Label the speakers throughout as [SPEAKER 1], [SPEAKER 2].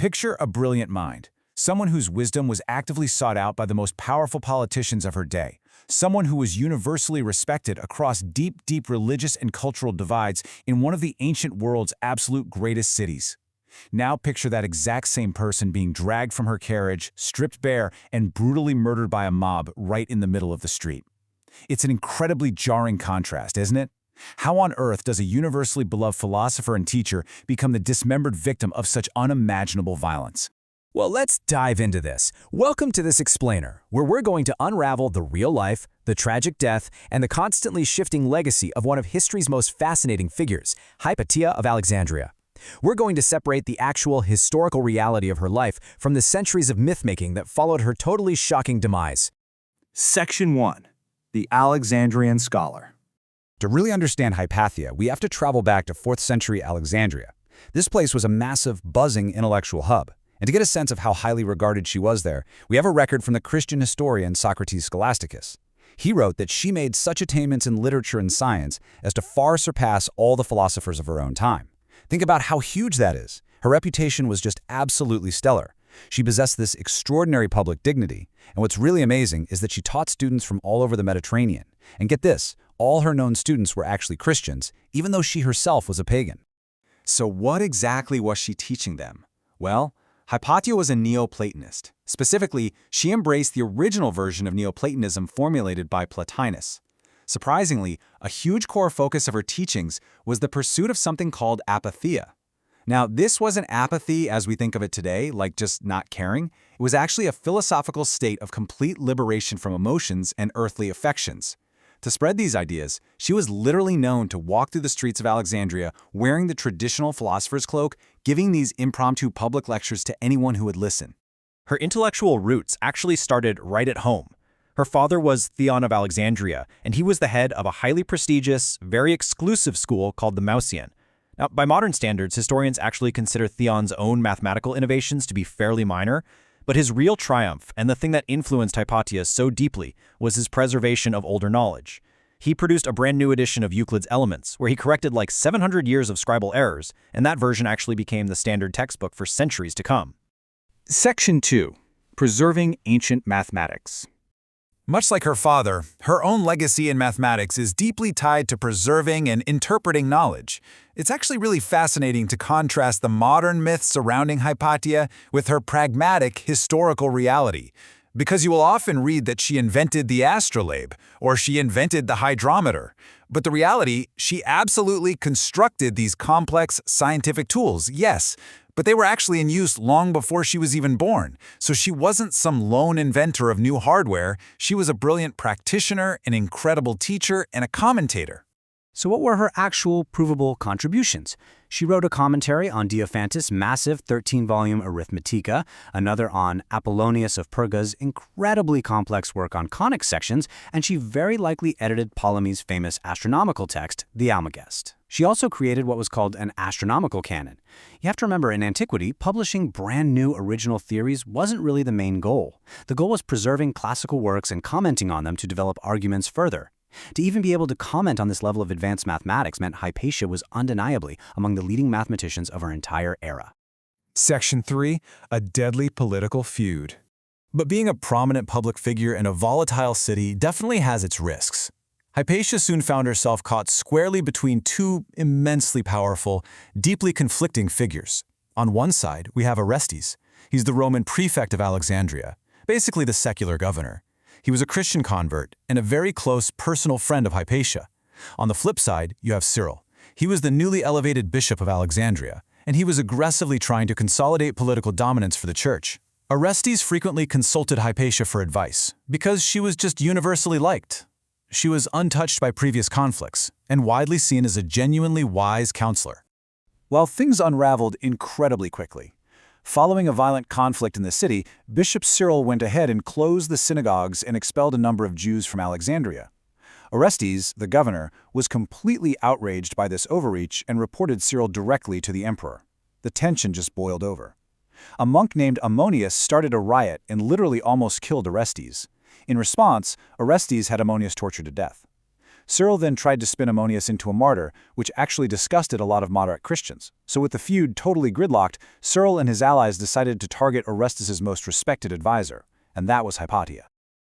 [SPEAKER 1] Picture a brilliant mind, someone whose wisdom was actively sought out by the most powerful politicians of her day, someone who was universally respected across deep religious and cultural divides in one of the ancient world's absolute greatest cities. Now picture that exact same person being dragged from her carriage, stripped bare, and brutally murdered by a mob right in the middle of the street. It's an incredibly jarring contrast, isn't it? How on earth does a universally beloved philosopher and teacher become the dismembered victim of such unimaginable violence?
[SPEAKER 2] Well, let's dive into this. Welcome to this explainer, where we're going to unravel the real life, the tragic death, and the constantly shifting legacy of one of history's most fascinating figures, Hypatia of Alexandria. We're going to separate the actual historical reality of her life from the centuries of myth-making that followed her totally shocking demise.
[SPEAKER 3] Section 1. The Alexandrian Scholar.
[SPEAKER 4] To really understand Hypatia, we have to travel back to 4th century Alexandria. This place was a massive, buzzing intellectual hub. And to get a sense of how highly regarded she was there, we have a record from the Christian historian Socrates Scholasticus. He wrote that she made such attainments in literature and science as to far surpass all the philosophers of her own time. Think about how huge that is. Her reputation was just absolutely stellar. She possessed this extraordinary public dignity, and what's really amazing is that she taught students from all over the Mediterranean. And get this, all her known students were actually Christians, even though she herself was a pagan.
[SPEAKER 1] So what exactly was she teaching them? Well, Hypatia was a Neoplatonist. Specifically, she embraced the original version of Neoplatonism formulated by Plotinus. Surprisingly, a huge core focus of her teachings was the pursuit of something called apatheia. Now, this wasn't apathy as we think of it today, like just not caring. It was actually a philosophical state of complete liberation from emotions and earthly affections. To spread these ideas, she was literally known to walk through the streets of Alexandria wearing the traditional philosopher's cloak, giving these impromptu public lectures to anyone who would listen.
[SPEAKER 5] Her intellectual roots actually started right at home. Her father was Theon of Alexandria, and he was the head of a highly prestigious, very exclusive school called the Mausian. Now, by modern standards, historians actually consider Theon's own mathematical innovations to be fairly minor, but his real triumph, and the thing that influenced Hypatia so deeply, was his preservation of older knowledge. He produced a brand new edition of Euclid's Elements, where he corrected like 700 years of scribal errors, and that version actually became the standard textbook for centuries to come.
[SPEAKER 3] Section 2. Preserving Ancient Mathematics.
[SPEAKER 1] Much like her father, her own legacy in mathematics is deeply tied to preserving and interpreting knowledge. It's actually really fascinating to contrast the modern myths surrounding Hypatia with her pragmatic historical reality, because you will often read that she invented the astrolabe or she invented the hydrometer. But the reality, she absolutely constructed these complex scientific tools, yes, but they were actually in use long before she was even born. So she wasn't some lone inventor of new hardware. She was a brilliant practitioner, an incredible teacher, and a commentator.
[SPEAKER 2] So what were her actual provable contributions? She wrote a commentary on Diophantus' massive 13-volume Arithmetica, another on Apollonius of Perga's incredibly complex work on conic sections, and she very likely edited Ptolemy's famous astronomical text, the Almagest. She also created what was called an astronomical canon. You have to remember, in antiquity, publishing brand new original theories wasn't really the main goal. The goal was preserving classical works and commenting on them to develop arguments further. To even be able to comment on this level of advanced mathematics meant Hypatia was undeniably among the leading mathematicians of our entire era.
[SPEAKER 1] Section 3. A deadly political feud. But being a prominent public figure in a volatile city definitely has its risks. Hypatia soon found herself caught squarely between two immensely powerful, deeply conflicting figures. On one side, we have Orestes. He's the Roman prefect of Alexandria, basically the secular governor. He was a Christian convert and a very close personal friend of Hypatia. On the flip side, you have Cyril. He was the newly elevated bishop of Alexandria, and he was aggressively trying to consolidate political dominance for the church. Orestes frequently consulted Hypatia for advice, because she was just universally liked. She was untouched by previous conflicts, and widely seen as a genuinely wise counselor. Well, things unraveled incredibly quickly. Following a violent conflict in the city, Bishop Cyril went ahead and closed the synagogues and expelled a number of Jews from Alexandria. Orestes, the governor, was completely outraged by this overreach and reported Cyril directly to the emperor. The tension just boiled over. A monk named Amonius started a riot and literally almost killed Orestes. In response, Orestes had Amonius tortured to death. Cyril then tried to spin Amonius into a martyr, which actually disgusted a lot of moderate Christians. So with the feud totally gridlocked, Cyril and his allies decided to target Orestes' most respected advisor, and that was Hypatia.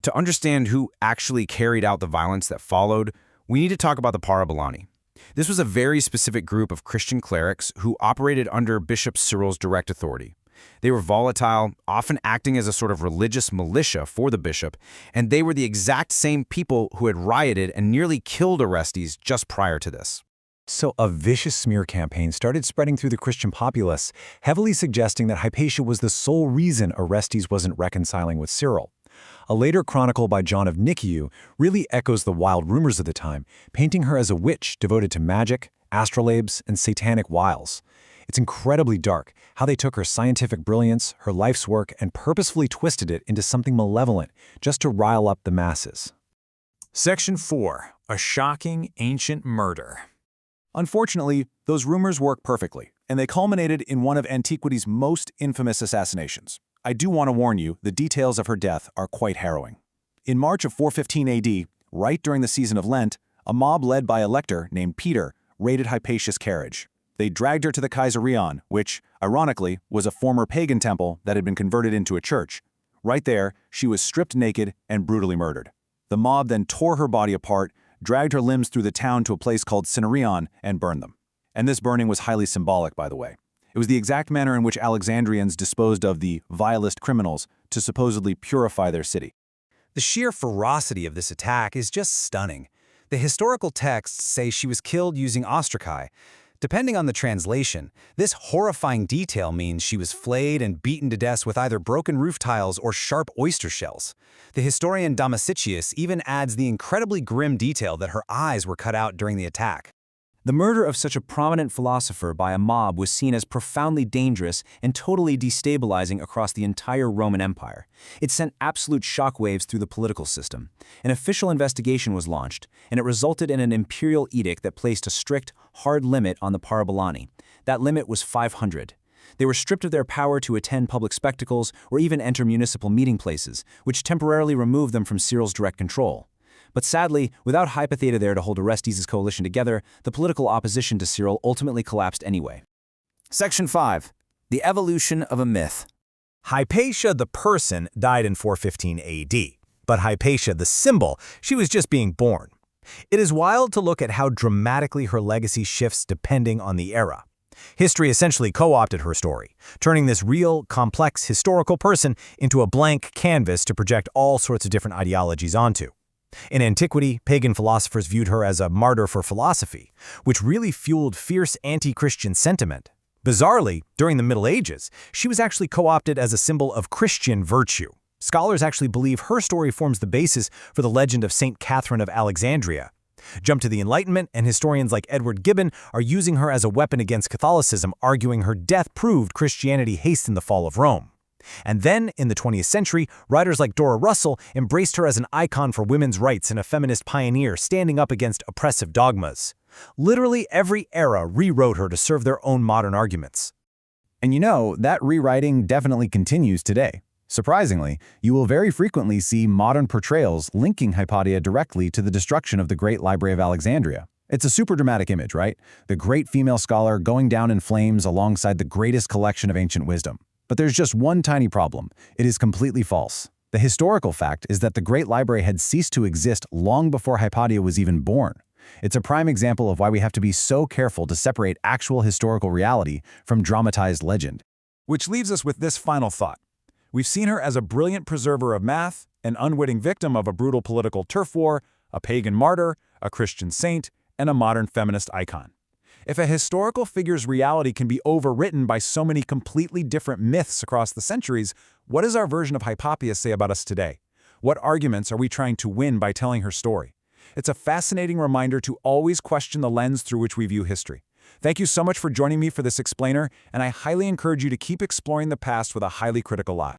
[SPEAKER 4] To understand who actually carried out the violence that followed, we need to talk about the Parabolani. This was a very specific group of Christian clerics who operated under Bishop Cyril's direct authority. They were volatile, often acting as a sort of religious militia for the bishop, and they were the exact same people who had rioted and nearly killed Orestes just prior to this.
[SPEAKER 1] So a vicious smear campaign started spreading through the Christian populace, heavily suggesting that Hypatia was the sole reason Orestes wasn't reconciling with Cyril. A later chronicle by John of Nicaea really echoes the wild rumors of the time, painting her as a witch devoted to magic, astrolabes, and satanic wiles. It's incredibly dark how they took her scientific brilliance, her life's work, and purposefully twisted it into something malevolent just to rile up the masses. Section 4. A shocking ancient murder. Unfortunately, those rumors work perfectly, and they culminated in one of antiquity's most infamous assassinations. I do want to warn you, the details of her death are quite harrowing. In March of 415 AD, right during the season of Lent, a mob led by a lector named Peter raided Hypatia's carriage. They dragged her to the Caesarion, which, ironically, was a former pagan temple that had been converted into a church. Right there, she was stripped naked and brutally murdered. The mob then tore her body apart, dragged her limbs through the town to a place called Cinerion, and burned them. And this burning was highly symbolic, by the way. It was the exact manner in which Alexandrians disposed of the vilest criminals to supposedly purify their city.
[SPEAKER 4] The sheer ferocity of this attack is just stunning. The historical texts say she was killed using ostracae. Depending on the translation, this horrifying detail means she was flayed and beaten to death with either broken roof tiles or sharp oyster shells. The historian Damasichius even adds the incredibly grim detail that her eyes were cut out during the attack.
[SPEAKER 2] The murder of such a prominent philosopher by a mob was seen as profoundly dangerous and totally destabilizing across the entire Roman Empire. It sent absolute shockwaves through the political system. An official investigation was launched, and it resulted in an imperial edict that placed a strict, hard limit on the Parabolani. That limit was 500. They were stripped of their power to attend public spectacles or even enter municipal meeting places, which temporarily removed them from Cyril's direct control. But sadly, without Hypatia there to hold Orestes' coalition together, the political opposition to Cyril ultimately collapsed anyway.
[SPEAKER 4] Section 5. The evolution of a myth.
[SPEAKER 6] Hypatia the person died in 415 AD, but Hypatia the symbol, she was just being born. It is wild to look at how dramatically her legacy shifts depending on the era. History essentially co-opted her story, turning this real, complex historical person into a blank canvas to project all sorts of different ideologies onto. In antiquity, pagan philosophers viewed her as a martyr for philosophy, which really fueled fierce anti-Christian sentiment. Bizarrely, during the Middle Ages, she was actually co-opted as a symbol of Christian virtue. Scholars actually believe her story forms the basis for the legend of Saint Catherine of Alexandria. Jump to the Enlightenment, and historians like Edward Gibbon are using her as a weapon against Catholicism, arguing her death proved Christianity hastened the fall of Rome. And then, in the 20th century, writers like Dora Russell embraced her as an icon for women's rights and a feminist pioneer standing up against oppressive dogmas. Literally every era rewrote her to serve their own modern arguments.
[SPEAKER 1] And you know, that rewriting definitely continues today. Surprisingly, you will very frequently see modern portrayals linking Hypatia directly to the destruction of the Great Library of Alexandria. It's a super dramatic image, right? The great female scholar going down in flames alongside the greatest collection of ancient wisdom. But there's just one tiny problem. It is completely false. The historical fact is that the Great Library had ceased to exist long before Hypatia was even born. It's a prime example of why we have to be so careful to separate actual historical reality from dramatized legend. Which leaves us with this final thought. We've seen her as a brilliant preserver of math, an unwitting victim of a brutal political turf war, a pagan martyr, a Christian saint, and a modern feminist icon. If a historical figure's reality can be overwritten by so many completely different myths across the centuries, what does our version of Hypatia say about us today? What arguments are we trying to win by telling her story? It's a fascinating reminder to always question the lens through which we view history. Thank you so much for joining me for this explainer, and I highly encourage you to keep exploring the past with a highly critical eye.